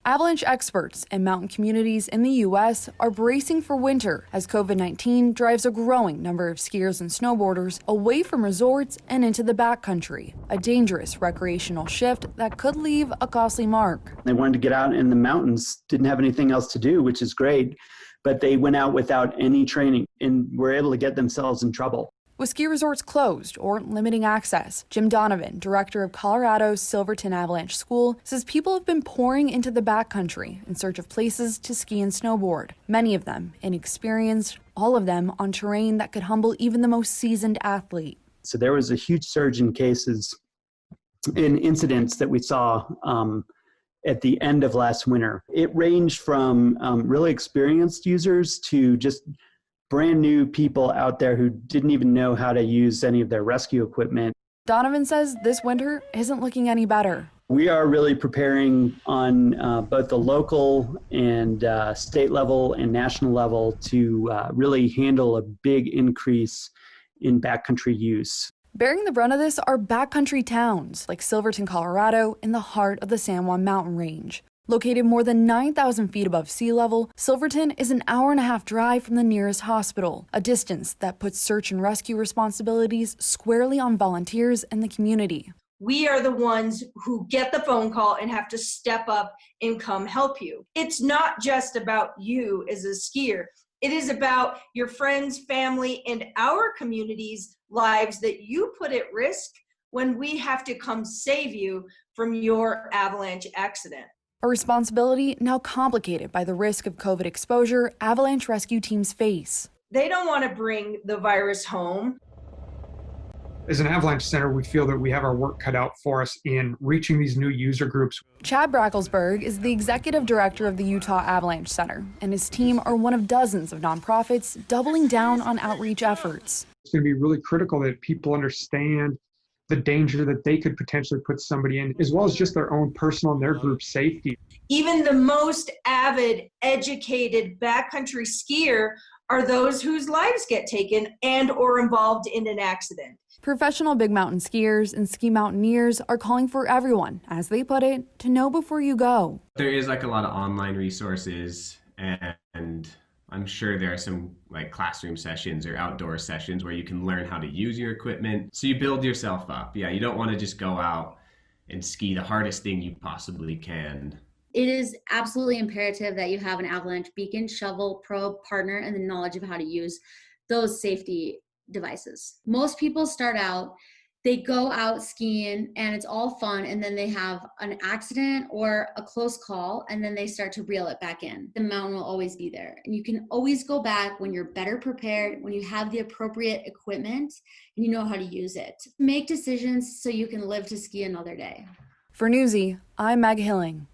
Avalanche experts and mountain communities in the U.S. are bracing for winter as COVID-19 drives a growing number of skiers and snowboarders away from resorts and into the backcountry, a dangerous recreational shift that could leave a costly mark. They wanted to get out in the mountains, didn't have anything else to do, which is great, but they went out without any training and were able to get themselves in trouble. With ski resorts closed or limiting access, Jim Donovan, director of Colorado's Silverton Avalanche School, says people have been pouring into the backcountry in search of places to ski and snowboard. Many of them inexperienced, all of them on terrain that could humble even the most seasoned athlete. So there was a huge surge in cases, in incidents that we saw at the end of last winter. It ranged from really experienced users to just brand new people out there who didn't even know how to use any of their rescue equipment. Donovan says this winter isn't looking any better. We are really preparing on both the local and state level and national level to really handle a big increase in backcountry use. Bearing the brunt of this are backcountry towns like Silverton, Colorado, in the heart of the San Juan mountain range. Located more than 9,000 feet above sea level, Silverton is an hour-and-a-half drive from the nearest hospital, a distance that puts search and rescue responsibilities squarely on volunteers and the community. We are the ones who get the phone call and have to step up and come help you. It's not just about you as a skier. It is about your friends, family, and our community's lives that you put at risk when we have to come save you from your avalanche accident. A responsibility now complicated by the risk of COVID exposure avalanche rescue teams face. They don't want to bring the virus home. As an avalanche center, we feel that we have our work cut out for us in reaching these new user groups. Chad Brackelsberg is the executive director of the Utah Avalanche Center, and his team are one of dozens of nonprofits doubling down on outreach efforts. It's going to be really critical that people understand the danger that they could potentially put somebody in, as well as just their own personal and their group safety. Even the most avid, educated backcountry skier are those whose lives get taken and or involved in an accident. Professional big mountain skiers and ski mountaineers are calling for everyone, as they put it, to know before you go. There is a lot of online resources, and I'm sure there are some classroom sessions or outdoor sessions where you can learn how to use your equipment. So you build yourself up. Yeah, you don't want to just go out and ski the hardest thing you possibly can. It is absolutely imperative that you have an avalanche beacon, shovel, probe, partner, and the knowledge of how to use those safety devices. Most people start out, they go out skiing and it's all fun, and then they have an accident or a close call, and then they start to reel it back in. The mountain will always be there, and you can always go back when you're better prepared, when you have the appropriate equipment and you know how to use it. Make decisions so you can live to ski another day. For Newsy, I'm Meg Hilling.